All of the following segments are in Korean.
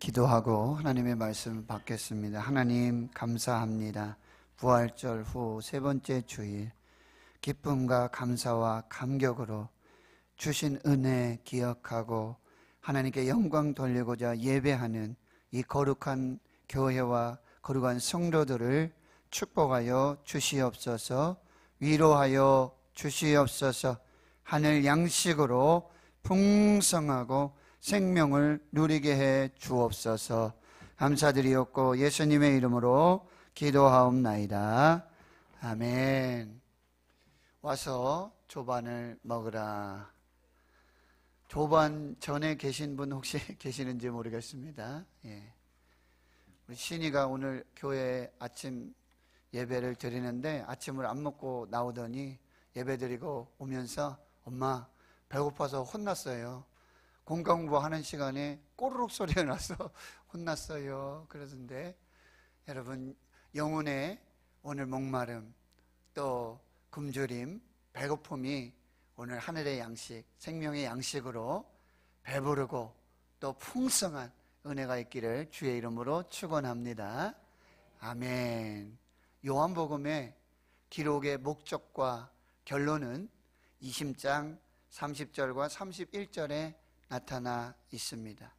기도하고 하나님의 말씀을 받겠습니다. 하나님 감사합니다. 부활절 후 세 번째 주일, 기쁨과 감사와 감격으로 주신 은혜 기억하고 하나님께 영광 돌리고자 예배하는 이 거룩한 교회와 거룩한 성도들을 축복하여 주시옵소서. 위로하여 주시옵소서. 하늘 양식으로 풍성하고 생명을 누리게 해 주옵소서. 감사드리옵고 예수님의 이름으로 기도하옵나이다. 아멘. 와서 조반을 먹으라. 조반 전에 계신 분 혹시 계시는지 모르겠습니다. 예. 우리 신이가 오늘 교회 아침 예배를 드리는데 아침을 안 먹고 나오더니 예배 드리고 오면서 엄마 배고파서 혼났어요. 공강공부 하는 시간에 꼬르륵 소리가 나서 혼났어요. 그러던데 여러분, 영혼의 오늘 목마름, 또 굶주림, 배고픔이 오늘 하늘의 양식, 생명의 양식으로 배부르고 또 풍성한 은혜가 있기를 주의 이름으로 축원합니다. 아멘. 요한복음의 기록의 목적과 결론은 20장 30절과 31절에 나타나 있습니다.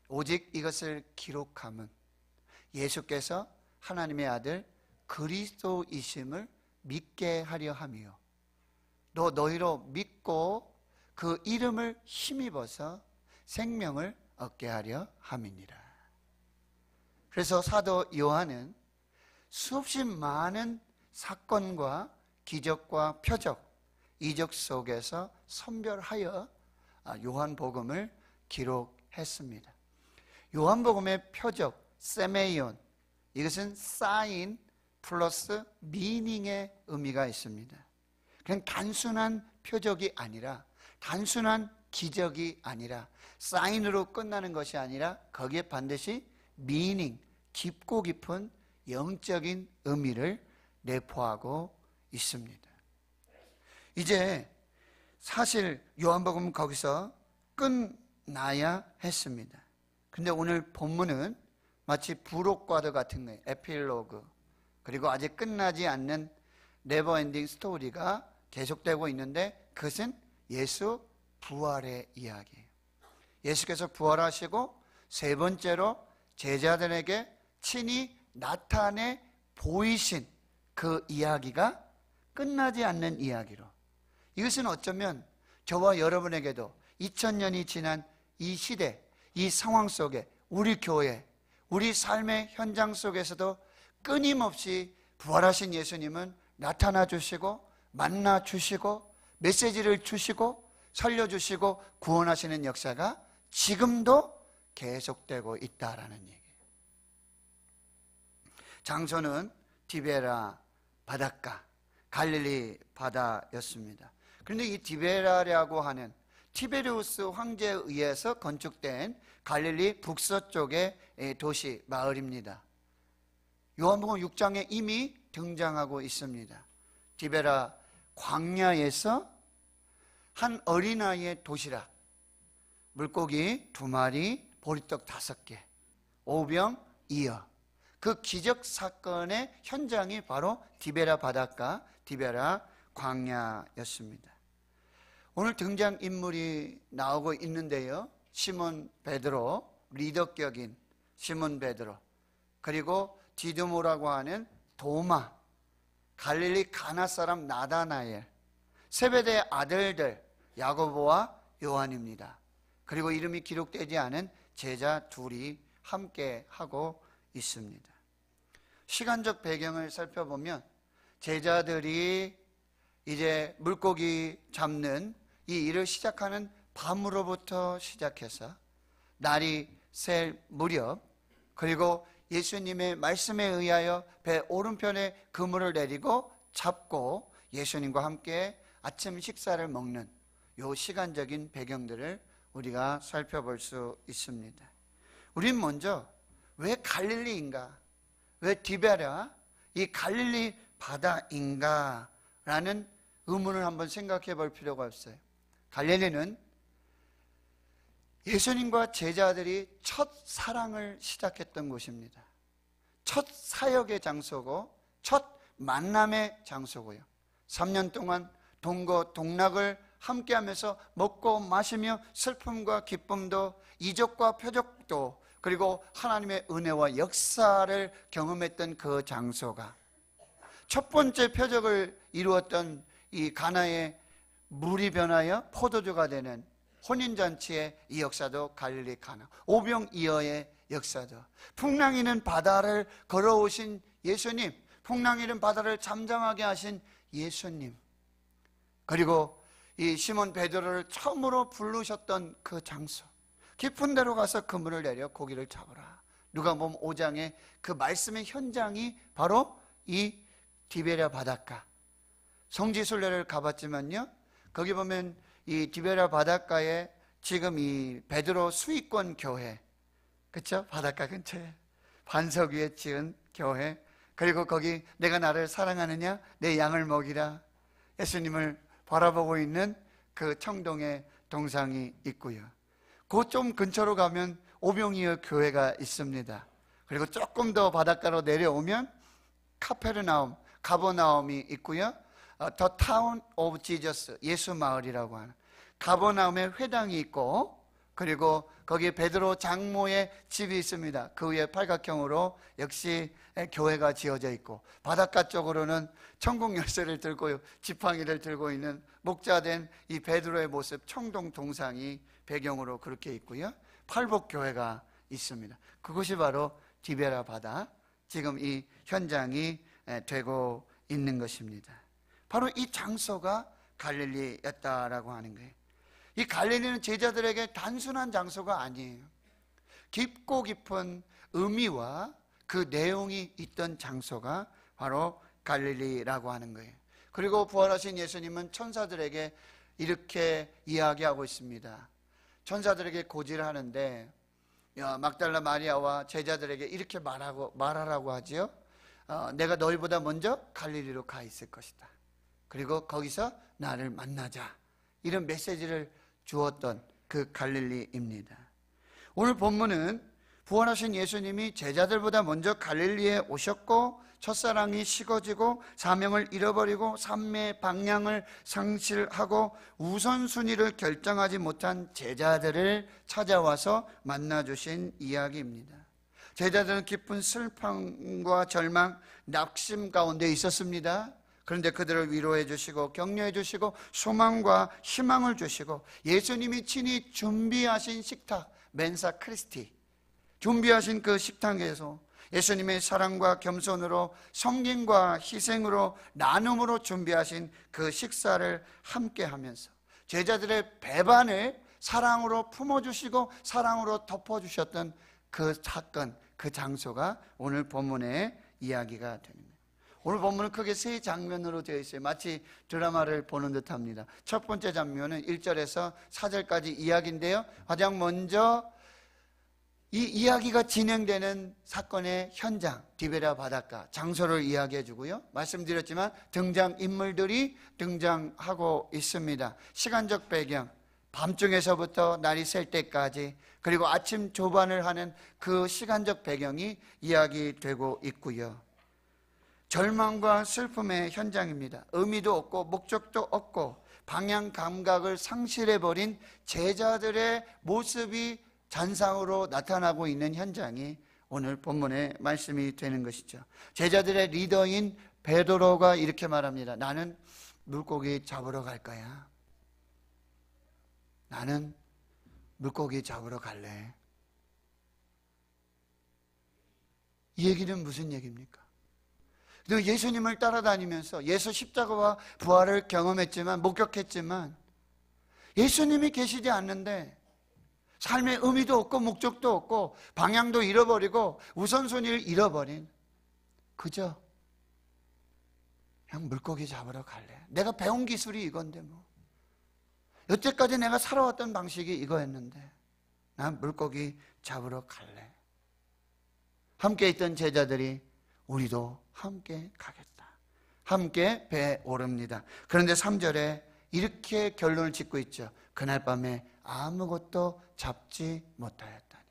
오직 이것을 기록함은 예수께서 하나님의 아들 그리스도이심을 믿게 하려 함이요 너희로 믿고 그 이름을 힘입어서 생명을 얻게 하려 함이니라. 그래서 사도 요한은 수없이 많은 사건과 기적과 표적, 이적 속에서 선별하여 요한복음을 기록했습니다. 요한복음의 표적, 세메이온, 이것은 사인 플러스 미닝의 의미가 있습니다. 그냥 단순한 표적이 아니라, 단순한 기적이 아니라, 사인으로 끝나는 것이 아니라 거기에 반드시 미닝, 깊고 깊은 영적인 의미를 내포하고 있습니다. 이제 사실 요한복음은 거기서 끝나야 했습니다. 근데 오늘 본문은 마치 부록과도 같은 거예요. 에필로그. 그리고 아직 끝나지 않는 네버엔딩 스토리가 계속되고 있는데 그것은 예수 부활의 이야기예요. 예수께서 부활하시고 세 번째로 제자들에게 친히 나타내 보이신 그 이야기가 끝나지 않는 이야기로, 이것은 어쩌면 저와 여러분에게도 2000년이 지난 이 시대, 이 상황 속에 우리 교회, 우리 삶의 현장 속에서도 끊임없이 부활하신 예수님은 나타나 주시고 만나 주시고 메시지를 주시고 살려주시고 구원하시는 역사가 지금도 계속되고 있다라는 얘기예요. 장소는 디베라 바닷가, 갈릴리 바다였습니다. 그런데 이 디베라라고 하는 티베리우스 황제에 의해서 건축된 갈릴리 북서쪽의 도시 마을입니다. 요한복음 6장에 이미 등장하고 있습니다. 디베라 광야에서 한 어린아이의 도시락, 물고기 2마리, 보리떡 5개, 오병 2어, 그 기적 사건의 현장이 바로 디베라 바닷가, 디베라 광야였습니다. 오늘 등장인물이 나오고 있는데요, 시몬 베드로, 리더격인 시몬 베드로, 그리고 디두모라고 하는 도마, 갈릴리 가나 사람 나다나엘, 세베대의 아들들 야고보와 요한입니다. 그리고 이름이 기록되지 않은 제자 둘이 함께 하고 있습니다. 시간적 배경을 살펴보면 제자들이 이제 물고기 잡는 이 일을 시작하는 밤으로부터 시작해서 날이 셀 무렵, 그리고 예수님의 말씀에 의하여 배 오른편에 그물을 내리고 잡고 예수님과 함께 아침 식사를 먹는 이 시간적인 배경들을 우리가 살펴볼 수 있습니다. 우린 먼저 왜 갈릴리인가, 왜 디베라, 이 갈릴리 바다인가 라는 의문을 한번 생각해 볼 필요가 없어요. 갈릴리는 예수님과 제자들이 첫 사랑을 시작했던 곳입니다. 첫 사역의 장소고 첫 만남의 장소고요. 3년 동안 동거동락을 함께하면서 먹고 마시며 슬픔과 기쁨도 이적과 표적도 그리고 하나님의 은혜와 역사를 경험했던 그 장소가 첫 번째 표적을 이루었던 이 가나의 물이 변하여 포도주가 되는 혼인잔치의 이 역사도 갈릴리 가나, 오병이어의 역사도, 풍랑이는 바다를 걸어오신 예수님, 풍랑이는 바다를 잠잠하게 하신 예수님, 그리고 이 시몬 베드로를 처음으로 부르셨던 그 장소, 깊은 데로 가서 그물을 내려 고기를 잡으라. 누가복음 5장의 그 말씀의 현장이 바로 이 디베랴 바닷가. 성지순례를 가봤지만요, 거기 보면 이 디베랴 바닷가에 지금 이 베드로 수익권 교회, 그렇죠? 바닷가 근처에 반석 위에 지은 교회, 그리고 거기 내가 나를 사랑하느냐, 내 양을 먹이라, 예수님을 바라보고 있는 그 청동의 동상이 있고요. 그 좀 근처로 가면 오병이어 교회가 있습니다. 그리고 조금 더 바닷가로 내려오면 카페르나움, 가버나움이 있고요. 더 타운 오브 지저스, 예수 마을이라고 하는 가버나움에 회당이 있고, 그리고 거기에 베드로 장모의 집이 있습니다. 그 위에 팔각형으로 역시 교회가 지어져 있고, 바닷가 쪽으로는 천국 열쇠를 들고 지팡이를 들고 있는 목자된 이 베드로의 모습, 청동 동상이 배경으로 그렇게 있고요. 팔복교회가 있습니다. 그것이 바로 디베랴 바다, 지금 이 현장이 되고 있는 것입니다. 바로 이 장소가 갈릴리였다라고 하는 거예요. 이 갈릴리는 제자들에게 단순한 장소가 아니에요. 깊고 깊은 의미와 그 내용이 있던 장소가 바로 갈릴리라고 하는 거예요. 그리고 부활하신 예수님은 천사들에게 이렇게 이야기하고 있습니다. 천사들에게 고지를 하는데, 막달라 마리아와 제자들에게 이렇게 말하라고 하지요. 내가 너희보다 먼저 갈릴리로 가 있을 것이다. 그리고 거기서 나를 만나자. 이런 메시지를 주었던 그 갈릴리입니다. 오늘 본문은 부활하신 예수님이 제자들보다 먼저 갈릴리에 오셨고, 첫사랑이 식어지고 사명을 잃어버리고 삶의 방향을 상실하고 우선순위를 결정하지 못한 제자들을 찾아와서 만나주신 이야기입니다. 제자들은 깊은 슬픔과 절망, 낙심 가운데 있었습니다. 그런데 그들을 위로해 주시고 격려해 주시고 소망과 희망을 주시고, 예수님이 친히 준비하신 식탁, 멘사 크리스티, 준비하신 그 식탁에서 예수님의 사랑과 겸손으로, 섬김과 희생으로, 나눔으로 준비하신 그 식사를 함께 하면서 제자들의 배반을 사랑으로 품어주시고 사랑으로 덮어주셨던 그 사건, 그 장소가 오늘 본문의 이야기가 되는 거예요. 오늘 본문은 크게 세 장면으로 되어 있어요. 마치 드라마를 보는 듯합니다. 첫 번째 장면은 1절에서 4절까지 이야기인데요, 가장 먼저 이 이야기가 진행되는 사건의 현장, 디베랴 바닷가 장소를 이야기해 주고요, 말씀드렸지만 등장인물들이 등장하고 있습니다. 시간적 배경, 밤중에서부터 날이 셀 때까지, 그리고 아침 조반을 하는 그 시간적 배경이 이야기되고 있고요. 절망과 슬픔의 현장입니다. 의미도 없고 목적도 없고 방향 감각을 상실해버린 제자들의 모습이 잔상으로 나타나고 있는 현장이 오늘 본문의 말씀이 되는 것이죠. 제자들의 리더인 베드로가 이렇게 말합니다. 나는 물고기 잡으러 갈 거야. 나는 물고기 잡으러 갈래. 이 얘기는 무슨 얘기입니까? 예수님을 따라다니면서 예수 십자가와 부활을 경험했지만, 목격했지만 예수님이 계시지 않는데 삶의 의미도 없고 목적도 없고 방향도 잃어버리고 우선순위를 잃어버린, 그저 그냥 물고기 잡으러 갈래. 내가 배운 기술이 이건데 뭐, 여태까지 내가 살아왔던 방식이 이거였는데 난 물고기 잡으러 갈래. 함께 있던 제자들이 우리도 함께 가겠다. 함께 배에 오릅니다. 그런데 3절에 이렇게 결론을 짓고 있죠. 그날 밤에 아무것도 잡지 못하였다니.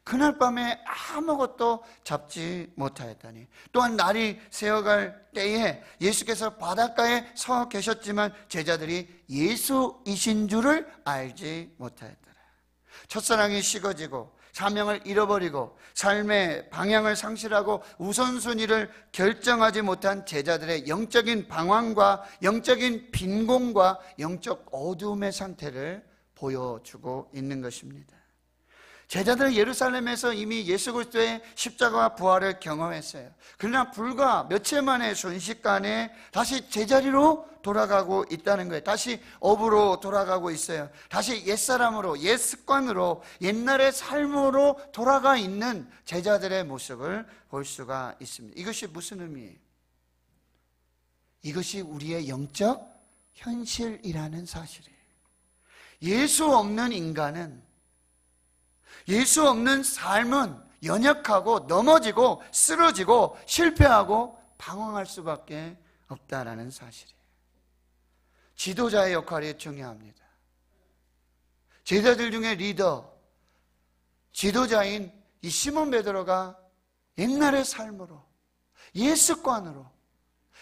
그날 밤에 아무것도 잡지 못하였다니. 또한 날이 새어갈 때에 예수께서 바닷가에 서 계셨지만 제자들이 예수이신 줄을 알지 못하였더라. 첫사랑이 식어지고 사명을 잃어버리고 삶의 방향을 상실하고 우선순위를 결정하지 못한 제자들의 영적인 방황과 영적인 빈곤과 영적 어두움의 상태를 보여주고 있는 것입니다. 제자들은 예루살렘에서 이미 예수 그리스도의 십자가와 부활을 경험했어요. 그러나 불과 며칠 만에 순식간에 다시 제자리로 돌아가고 있다는 거예요. 다시 업으로 돌아가고 있어요. 다시 옛사람으로, 옛 습관으로, 옛날의 삶으로 돌아가 있는 제자들의 모습을 볼 수가 있습니다. 이것이 무슨 의미예요? 이것이 우리의 영적 현실이라는 사실이에요. 예수 없는 인간은, 예수 없는 삶은 연약하고 넘어지고 쓰러지고 실패하고 방황할 수밖에 없다라는 사실이에요. 지도자의 역할이 중요합니다. 제자들 중에 리더, 지도자인 이 시몬 베드로가 옛날의 삶으로, 옛 습관으로,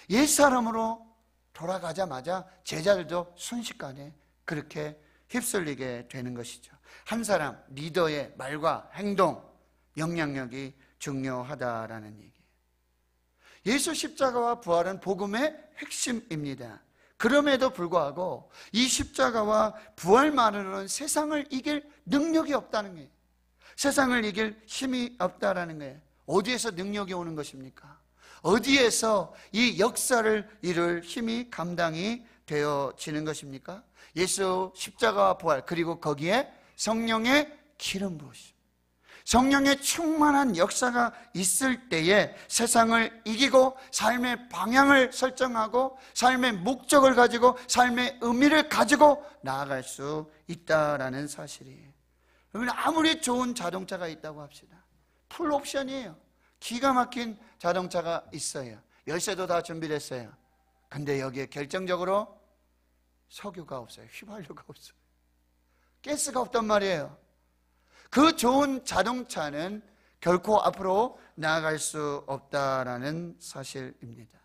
옛 사람으로 돌아가자마자 제자들도 순식간에 그렇게 휩쓸리게 되는 것이죠. 한 사람 리더의 말과 행동, 영향력이 중요하다라는 얘기예요. 예수 십자가와 부활은 복음의 핵심입니다. 그럼에도 불구하고 이 십자가와 부활만으로는 세상을 이길 능력이 없다는 거예요. 세상을 이길 힘이 없다라는 거예요. 어디에서 능력이 오는 것입니까? 어디에서 이 역사를 이룰 힘이 감당이 되어지는 것입니까? 예수 십자가와 부활, 그리고 거기에 성령의 기름 부으심, 성령의 충만한 역사가 있을 때에 세상을 이기고 삶의 방향을 설정하고 삶의 목적을 가지고 삶의 의미를 가지고 나아갈 수 있다라는 사실이에요. 여러분, 아무리 좋은 자동차가 있다고 합시다. 풀 옵션이에요. 기가 막힌 자동차가 있어요. 열쇠도 다 준비됐어요. 근데 여기에 결정적으로 석유가 없어요. 휘발유가 없어요. 가스가 없단 말이에요. 그 좋은 자동차는 결코 앞으로 나아갈 수 없다라는 사실입니다.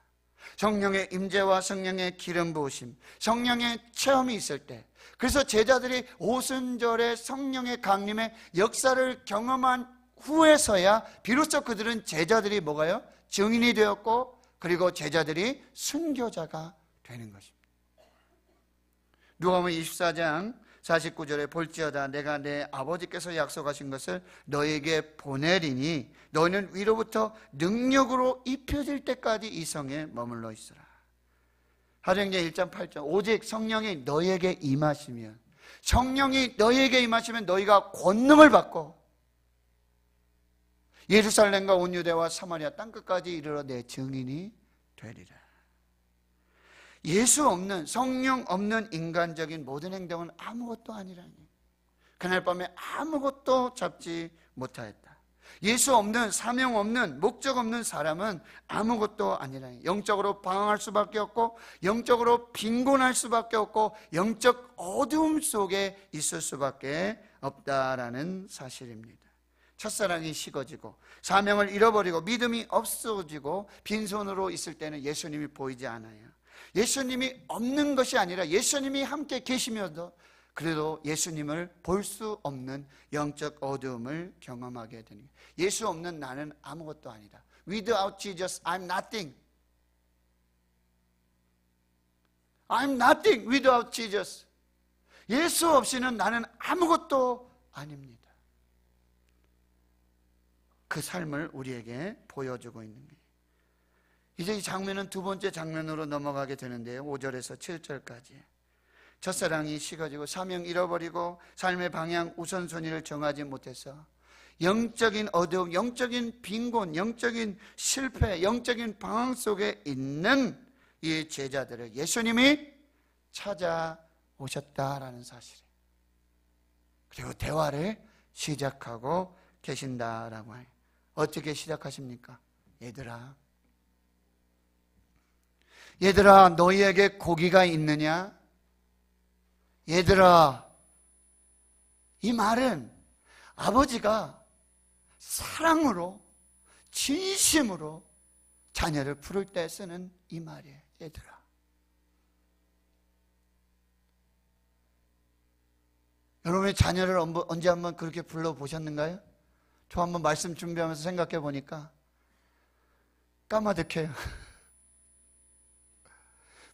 성령의 임재와 성령의 기름 부으심, 성령의 체험이 있을 때, 그래서 제자들이 오순절에 성령의 강림의 역사를 경험한 후에서야 비로소 그들은 제자들이 뭐가요? 증인이 되었고, 그리고 제자들이 순교자가 되는 것입니다. 누가복음 24장 49절에 볼지어다 내가 내 아버지께서 약속하신 것을 너에게 보내리니 너희는 위로부터 능력으로 입혀질 때까지 이 성에 머물러 있으라. 사도행전 1장 8절 오직 성령이 너희에게 임하시면, 성령이 너희에게 임하시면 너희가 권능을 받고 예루살렘과 온 유대와 사마리아 땅끝까지 이르러 내 증인이 되리라. 예수 없는, 성령 없는 인간적인 모든 행동은 아무것도 아니라니. 그날 밤에 아무것도 잡지 못하였다. 예수 없는, 사명 없는, 목적 없는 사람은 아무것도 아니라니. 영적으로 방황할 수밖에 없고, 영적으로 빈곤할 수밖에 없고, 영적 어두움 속에 있을 수밖에 없다라는 사실입니다. 첫사랑이 식어지고 사명을 잃어버리고 믿음이 없어지고 빈손으로 있을 때는 예수님이 보이지 않아요. 예수님이 없는 것이 아니라 예수님이 함께 계시면서 그래도 예수님을 볼 수 없는 영적 어두움을 경험하게 되는 거예요. 예수 없는 나는 아무것도 아니다. Without Jesus, I'm nothing. I'm nothing without Jesus. 예수 없이는 나는 아무것도 아닙니다. 그 삶을 우리에게 보여주고 있는 거예요. 이제 이 장면은 두 번째 장면으로 넘어가게 되는데요. 5절에서 7절까지. 첫사랑이 식어지고 사명 잃어버리고 삶의 방향 우선순위를 정하지 못해서 영적인 어두움, 영적인 빈곤, 영적인 실패, 영적인 방황 속에 있는 이 제자들을 예수님이 찾아오셨다라는 사실이에요. 그리고 대화를 시작하고 계신다라고 해요. 어떻게 시작하십니까? 얘들아, 얘들아, 너희에게 고기가 있느냐? 얘들아, 이 말은 아버지가 사랑으로, 진심으로 자녀를 부를 때 쓰는 이 말이에요. 얘들아. 여러분의 자녀를 언제 한번 그렇게 불러보셨는가요? 저 한번 말씀 준비하면서 생각해 보니까 까마득해요.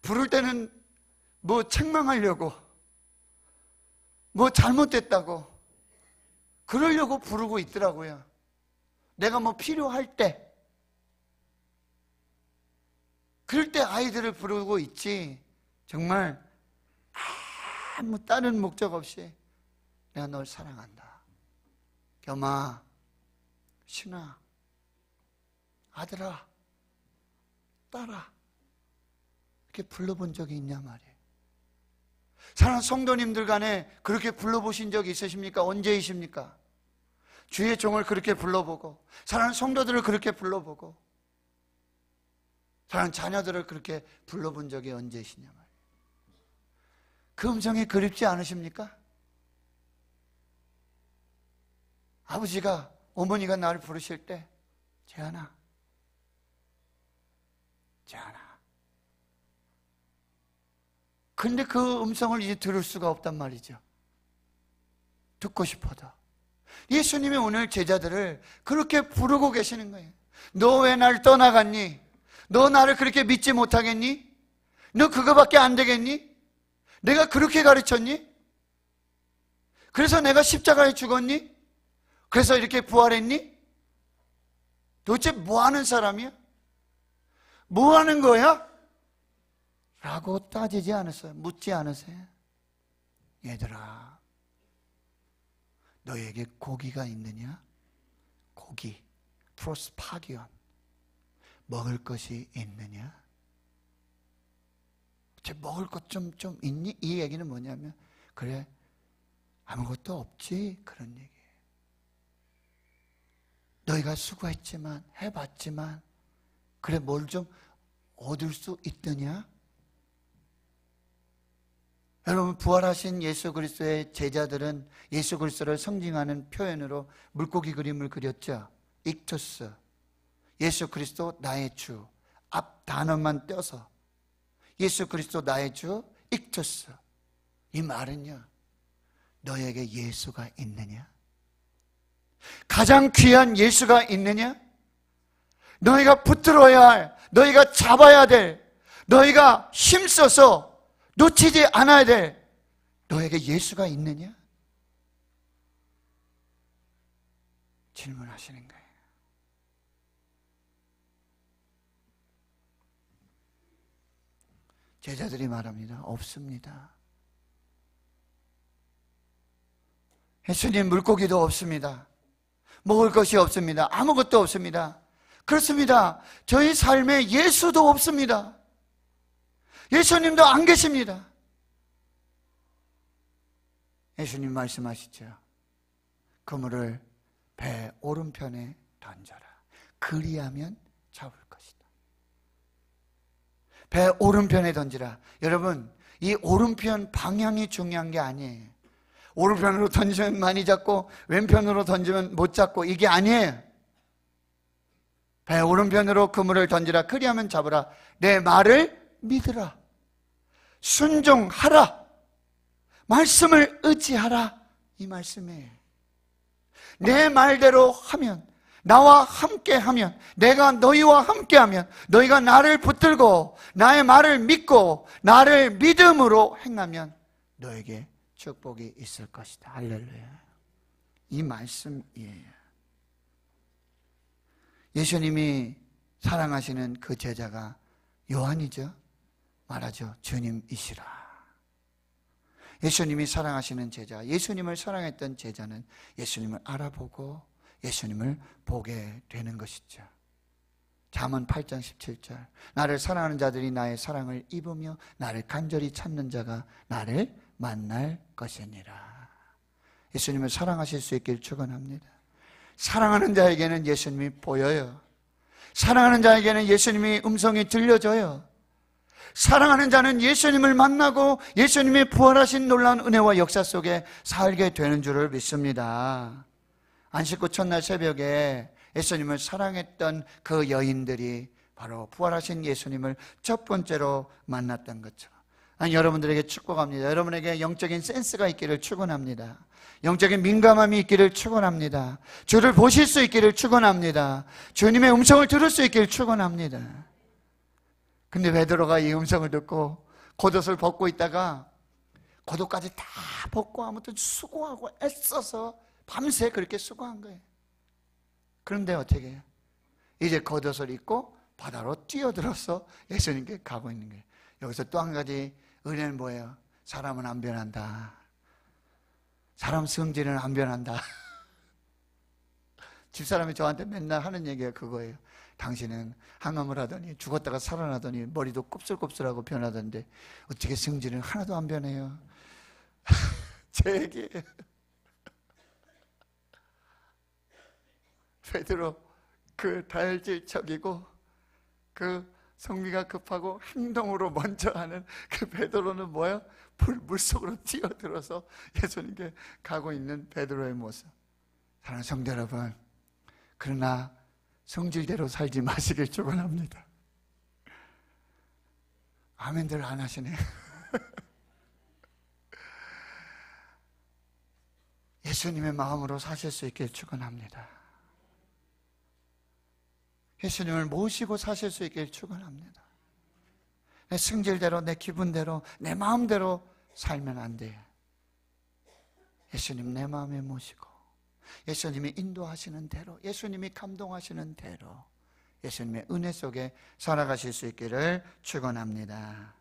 부를 때는 뭐 책망하려고, 뭐 잘못됐다고 그러려고 부르고 있더라고요. 내가 뭐 필요할 때, 그럴 때 아이들을 부르고 있지, 정말 아무 다른 목적 없이 내가 널 사랑한다, 겸아, 신아, 아들아, 딸아, 이렇게 불러본 적이 있냐 말이에요. 사랑하는 성도님들 간에 그렇게 불러보신 적이 있으십니까? 언제이십니까? 주의 종을 그렇게 불러보고, 사랑하는 성도들을 그렇게 불러보고, 사랑하는 자녀들을 그렇게 불러본 적이 언제이시냐 말이에요. 그 음성이 그립지 않으십니까? 아버지가, 어머니가 나를 부르실 때 재하나, 재하나. 근데 그 음성을 이제 들을 수가 없단 말이죠. 듣고 싶어도. 예수님이 오늘 제자들을 그렇게 부르고 계시는 거예요. 너 왜 날 떠나갔니? 너 나를 그렇게 믿지 못하겠니? 너 그거밖에 안 되겠니? 내가 그렇게 가르쳤니? 그래서 내가 십자가에 죽었니? 그래서 이렇게 부활했니? 도대체 뭐 하는 사람이야? 뭐 하는 거야? 라고 따지지 않았어요. 묻지 않으세요. 얘들아, 너에게 고기가 있느냐? 고기, 프로스파기온, 먹을 것이 있느냐? 쟤 먹을 것 좀 있니? 이 얘기는 뭐냐면, 그래, 아무것도 없지, 그런 얘기예요. 너희가 수고했지만, 해봤지만, 그래, 뭘 좀 얻을 수 있더냐? 여러분, 부활하신 예수 그리스도의 제자들은 예수 그리스도를 상징하는 표현으로 물고기 그림을 그렸죠. 익투스, 예수 그리스도 나의 주, 앞 단어만 떼어서 예수 그리스도 나의 주, 익투스. 이 말은요, 너에게 예수가 있느냐? 가장 귀한 예수가 있느냐? 너희가 붙들어야 할, 너희가 잡아야 될, 너희가 힘써서 놓치지 않아야 될 너에게 예수가 있느냐? 질문하시는 거예요. 제자들이 말합니다. 없습니다. 예수님, 물고기도 없습니다. 먹을 것이 없습니다. 아무것도 없습니다. 그렇습니다. 저희 삶에 예수도 없습니다. 예수님도 안 계십니다. 예수님 말씀하시죠. 그물을 배 오른편에 던져라. 그리하면 잡을 것이다. 배 오른편에 던지라. 여러분, 이 오른편 방향이 중요한 게 아니에요. 오른편으로 던지면 많이 잡고 왼편으로 던지면 못 잡고, 이게 아니에요. 배 오른편으로 그물을 던지라. 그리하면 잡으라. 내 말을 믿으라. 순종하라. 말씀을 의지하라. 이 말씀이에요. 내 말대로 하면, 나와 함께 하면, 내가 너희와 함께 하면, 너희가 나를 붙들고 나의 말을 믿고 나를 믿음으로 행하면 너에게 축복이 있을 것이다. 할렐루야. 이 말씀이에요. 예수님이 사랑하시는 그 제자가 요한이죠. 말하죠. 주님이시라. 예수님이 사랑하시는 제자, 예수님을 사랑했던 제자는 예수님을 알아보고 예수님을 보게 되는 것이죠. 잠언 8장 17절, 나를 사랑하는 자들이 나의 사랑을 입으며 나를 간절히 찾는 자가 나를 만날 것이니라. 예수님을 사랑하실 수 있길 축원합니다. 사랑하는 자에게는 예수님이 보여요. 사랑하는 자에게는 예수님의 음성이 들려져요. 사랑하는 자는 예수님을 만나고 예수님의 부활하신 놀라운 은혜와 역사 속에 살게 되는 줄을 믿습니다. 안식 후 첫날 새벽에 예수님을 사랑했던 그 여인들이 바로 부활하신 예수님을 첫 번째로 만났던 것처럼 여러분들에게 축복합니다. 여러분에게 영적인 센스가 있기를 축원합니다. 영적인 민감함이 있기를 축원합니다. 주를 보실 수 있기를 축원합니다. 주님의 음성을 들을 수 있기를 축원합니다. 근데 베드로가 이 음성을 듣고 겉옷을 벗고 있다가 겉옷까지 다 벗고 아무튼 수고하고 애써서 밤새 그렇게 수고한 거예요. 그런데 어떻게 해요? 이제 겉옷을 입고 바다로 뛰어들어서 예수님께 가고 있는 거예요. 여기서 또 한 가지 은혜는 뭐예요? 사람은 안 변한다. 사람 성질은 안 변한다. 집사람이 저한테 맨날 하는 얘기가 그거예요. 당신은 항암을 하더니 죽었다가 살아나더니 머리도 곱슬곱슬하고 변하던데 어떻게 성질은 하나도 안 변해요? 제 얘기예요. 베드로 그 다혈질적이고 그 성미가 급하고 행동으로 먼저 하는 그 베드로는 뭐예요? 물속으로 뛰어들어서 예수님께 가고 있는 베드로의 모습. 사랑하는 성도 여러분, 그러나 성질대로 살지 마시길 축원합니다. 아멘들 안 하시네. 예수님의 마음으로 사실 수 있길 축원합니다. 예수님을 모시고 사실 수 있길 축원합니다. 내 성질대로, 내 기분대로, 내 마음대로 살면 안 돼요. 예수님 내 마음에 모시고 예수님이 인도하시는 대로, 예수님이 감동하시는 대로 예수님의 은혜 속에 살아가실 수 있기를 축원합니다.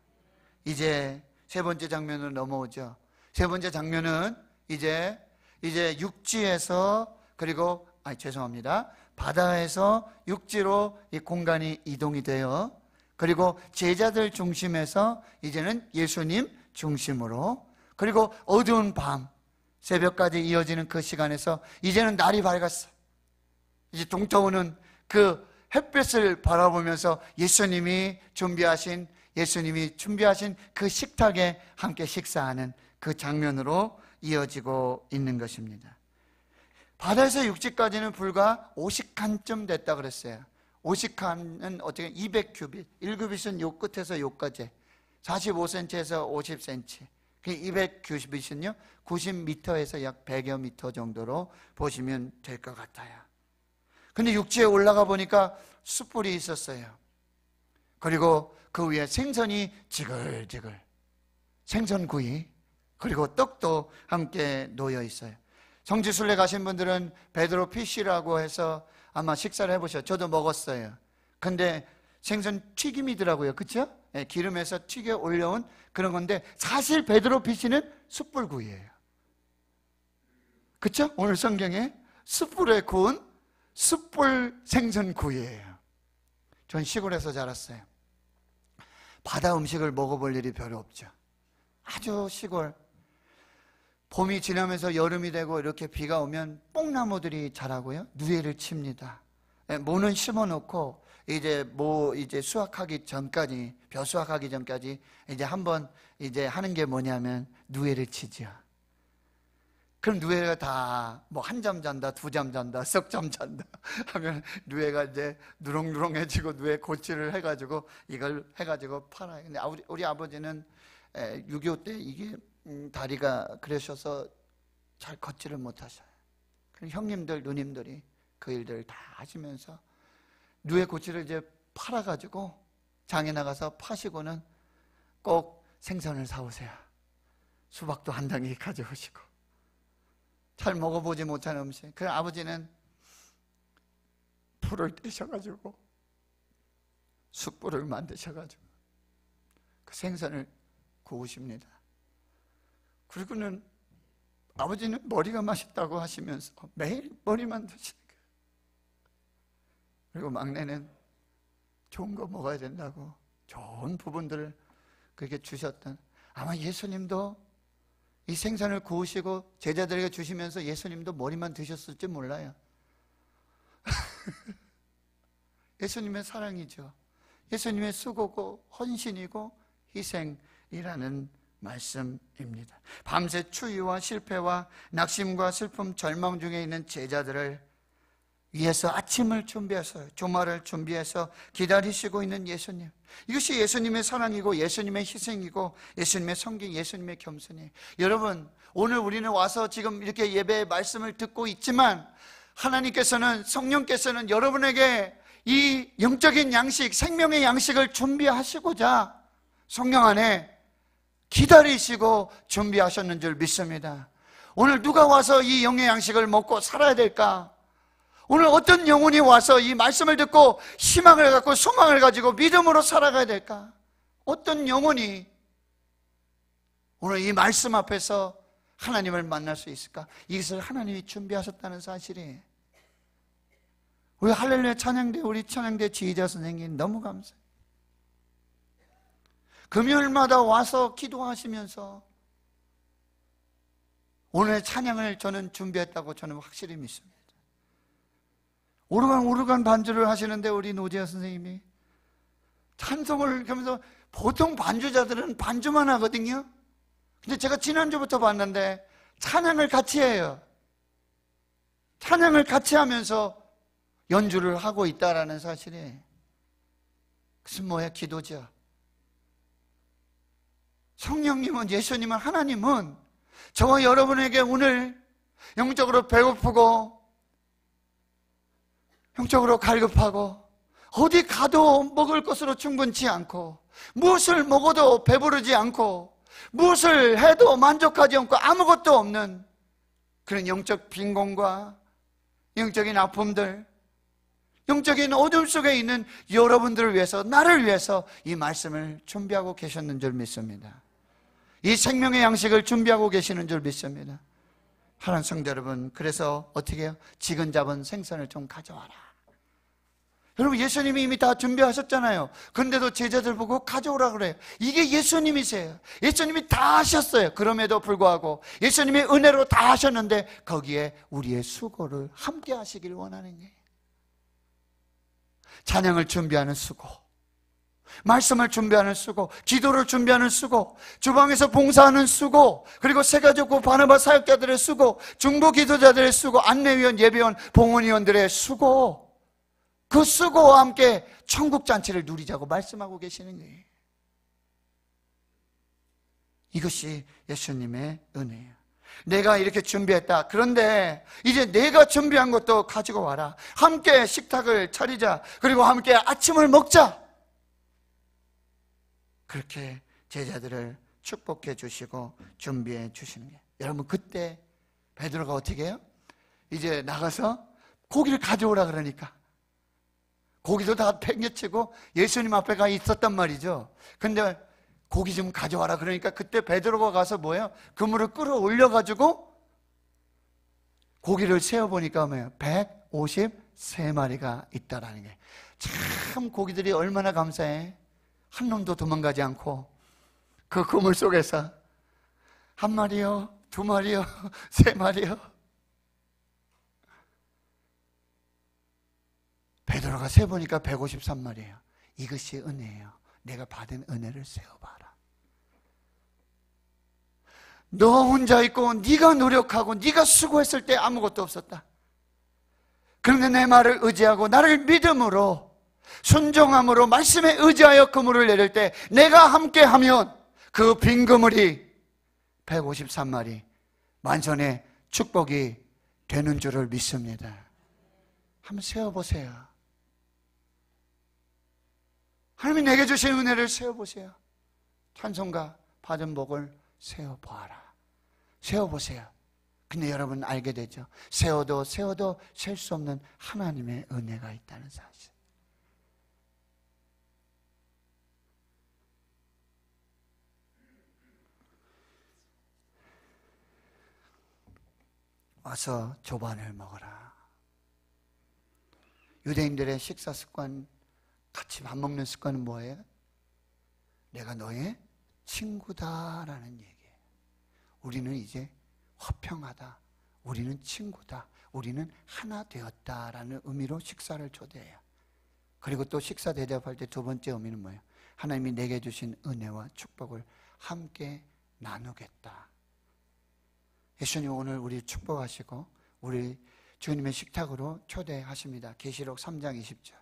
이제 세 번째 장면으로 넘어오죠. 세 번째 장면은 이제 육지에서 그리고 죄송합니다. 바다에서 육지로 이 공간이 이동이 돼요. 그리고 제자들 중심에서 이제는 예수님 중심으로, 그리고 어두운 밤 새벽까지 이어지는 그 시간에서 이제는 날이 밝았어. 이제 동터오는 그 햇볕을 바라보면서 예수님이 준비하신 그 식탁에 함께 식사하는 그 장면으로 이어지고 있는 것입니다. 바다에서 육지까지는 불과 50칸쯤 됐다 그랬어요. 50칸은 어떻게 200큐빗, 1큐빗은 요 끝에서 요까지 45cm에서 50cm, 200큐빗은요 90m에서 약 100여 미터 정도로 보시면 될 것 같아요. 근데 육지에 올라가 보니까 숯불이 있었어요. 그리고 그 위에 생선이 지글지글, 생선구이, 그리고 떡도 함께 놓여 있어요. 성지순례 가신 분들은 베드로 피쉬라고 해서 아마 식사를 해보셨어요. 저도 먹었어요. 근데 생선 튀김이더라고요. 그렇죠? 네, 기름에서 튀겨 올려온 그런 건데 사실 베드로 피쉬는 숯불구이예요. 그렇죠? 오늘 성경에 숯불에 구운 숯불 생선구이예요. 전 시골에서 자랐어요. 바다 음식을 먹어볼 일이 별로 없죠. 아주 시골. 봄이 지나면서 여름이 되고 이렇게 비가 오면 뽕나무들이 자라고요. 누에를 칩니다. 모는 심어놓고 이제 수확하기 전까지, 벼 수확하기 전까지 이제 한번 이제 하는 게 뭐냐면 누에를 치죠. 그럼 누에가 다 뭐 한 잠 잔다, 두 잠 잔다, 석 잠 잔다 하면 누에가 이제 누렁누렁해지고 누에 고치를 해가지고 이걸 해가지고 팔아요. 근데 우리 아버지는 6.25 때 이게 다리가 그러셔서 잘 걷지를 못하셔요. 형님들, 누님들이 그 일들을 다 하시면서 누에 고치를 이제 팔아가지고 장에 나가서 파시고는 꼭 생선을 사오세요. 수박도 한 덩이 가져오시고. 잘 먹어보지 못한 음식. 그 아버지는 불을 떼셔가지고 숯불을 만드셔가지고 그 생선을 구우십니다. 그리고는 아버지는 머리가 맛있다고 하시면서 매일 머리만 드시는 거예요. 그리고 막내는 좋은 거 먹어야 된다고 좋은 부분들을 그렇게 주셨던, 아마 예수님도 이 생선을 구우시고 제자들에게 주시면서 예수님도 머리만 드셨을지 몰라요. 예수님의 사랑이죠. 예수님의 수고고 헌신이고 희생이라는 말씀입니다. 밤새 추위와 실패와 낙심과 슬픔, 절망 중에 있는 제자들을 위해서 아침을 준비해서 주말을 준비해서 기다리시고 있는 예수님, 이것이 예수님의 사랑이고 예수님의 희생이고 예수님의 섬김, 예수님의 겸손이에요. 여러분, 오늘 우리는 와서 지금 이렇게 예배의 말씀을 듣고 있지만 하나님께서는, 성령께서는 여러분에게 이 영적인 양식, 생명의 양식을 준비하시고자 성령 안에 기다리시고 준비하셨는 줄 믿습니다. 오늘 누가 와서 이 영의 양식을 먹고 살아야 될까? 오늘 어떤 영혼이 와서 이 말씀을 듣고 희망을 갖고 소망을 가지고 믿음으로 살아가야 될까? 어떤 영혼이 오늘 이 말씀 앞에서 하나님을 만날 수 있을까? 이것을 하나님이 준비하셨다는 사실이에요. 우리 할렐루야 찬양대, 우리 찬양대 지휘자 선생님 너무 감사해요. 금요일마다 와서 기도하시면서 오늘의 찬양을 저는 준비했다고 저는 확실히 믿습니다. 오르간 반주를 하시는데 우리 노재하 선생님이 찬송을 하면서, 보통 반주자들은 반주만 하거든요. 근데 제가 지난주부터 봤는데 찬양을 같이 해요. 찬양을 같이 하면서 연주를 하고 있다라는 사실이, 그것은 뭐야? 기도죠. 성령님은, 예수님은, 하나님은 저와 여러분에게 오늘 영적으로 배고프고 영적으로 갈급하고 어디 가도 먹을 것으로 충분치 않고 무엇을 먹어도 배부르지 않고 무엇을 해도 만족하지 않고 아무것도 없는 그런 영적 빈곤과 영적인 아픔들, 영적인 어둠 속에 있는 여러분들을 위해서, 나를 위해서 이 말씀을 준비하고 계셨는 줄 믿습니다. 이 생명의 양식을 준비하고 계시는 줄 믿습니다. 하나님 성도 여러분, 그래서 어떻게 해요? 지근 잡은 생선을 좀 가져와라. 여러분, 예수님이 이미 다 준비하셨잖아요. 그런데도 제자들 보고 가져오라 그래요. 이게 예수님이세요. 예수님이 다 하셨어요. 그럼에도 불구하고 예수님의 은혜로 다 하셨는데 거기에 우리의 수고를 함께 하시길 원하는 거예요. 찬양을 준비하는 수고, 말씀을 준비하는 수고, 기도를 준비하는 수고, 주방에서 봉사하는 수고, 그리고 새가족고 바나바 사역자들의 수고, 중보 기도자들의 수고, 안내위원, 예배원, 봉헌위원들의 수고, 그 수고와 함께 천국잔치를 누리자고 말씀하고 계시는 거예요. 이것이 예수님의 은혜예요. 내가 이렇게 준비했다. 그런데 이제 내가 준비한 것도 가지고 와라. 함께 식탁을 차리자. 그리고 함께 아침을 먹자. 그렇게 제자들을 축복해 주시고 준비해 주시는 거예요. 여러분, 그때 베드로가 어떻게 해요? 이제 나가서 고기를 가져오라 그러니까 고기도 다 팽개치고 예수님 앞에 가 있었단 말이죠. 근데 고기 좀 가져와라 그러니까 그때 베드로가 가서 뭐예요? 그물을 끌어올려가지고 고기를 세어보니까 뭐예요? 153마리가 있다라는 게, 참 고기들이 얼마나 감사해. 한 놈도 도망가지 않고 그 그물 속에서 한 마리요, 두 마리요, 세 마리요. 베드로가 세보니까 153마리예요. 이것이 은혜예요. 내가 받은 은혜를 세어봐라. 너 혼자 있고 네가 노력하고 네가 수고했을 때 아무것도 없었다. 그런데 내 말을 의지하고 나를 믿음으로 순종함으로 말씀에 의지하여 그물을 내릴 때 내가 함께하면 그 빈 그물이 153마리 만선의 축복이 되는 줄을 믿습니다. 한번 세어보세요. 하나님이 내게 주신 은혜를 세어보세요. 찬송가 받은 복을 세어보아라. 세어보세요. 근데 여러분 알게 되죠. 세어도 세어도 셀 수 없는 하나님의 은혜가 있다는 사실. 와서 조반을 먹어라. 유대인들의 식사 습관, 같이 밥 먹는 습관은 뭐예요? 내가 너의 친구다라는 얘기예요. 우리는 이제 화평하다, 우리는 친구다, 우리는 하나 되었다라는 의미로 식사를 초대해요. 그리고 또 식사 대접할 때 두 번째 의미는 뭐예요? 하나님이 내게 주신 은혜와 축복을 함께 나누겠다. 예수님 오늘 우리 축복하시고 우리 주님의 식탁으로 초대하십니다. 계시록 3장 20절.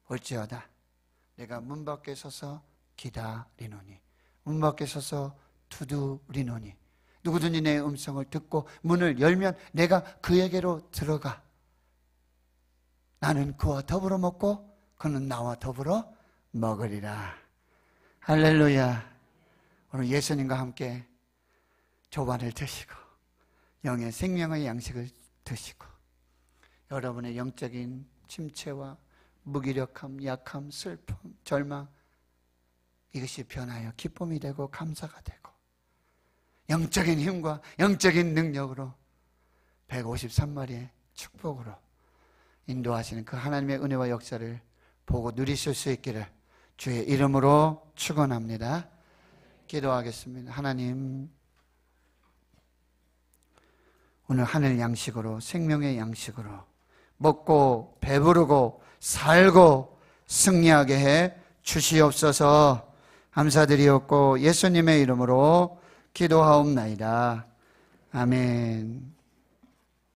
올지어다 내가 문 밖에 서서 기다리노니 문 밖에 서서 두드리노니 누구든지 내 음성을 듣고 문을 열면 내가 그에게로 들어가 나는 그와 더불어 먹고 그는 나와 더불어 먹으리라. 할렐루야. 오늘 예수님과 함께 조반을 드시고 영의 생명의 양식을 드시고 여러분의 영적인 침체와 무기력함, 약함, 슬픔, 절망 이것이 변하여 기쁨이 되고 감사가 되고 영적인 힘과 영적인 능력으로 153마리의 축복으로 인도하시는 그 하나님의 은혜와 역사를 보고 누리실 수 있기를 주의 이름으로 축원합니다. 기도하겠습니다. 하나님, 오늘 하늘 양식으로 생명의 양식으로 먹고 배부르고 살고 승리하게 해 주시옵소서. 감사드리옵고 예수님의 이름으로 기도하옵나이다. 아멘.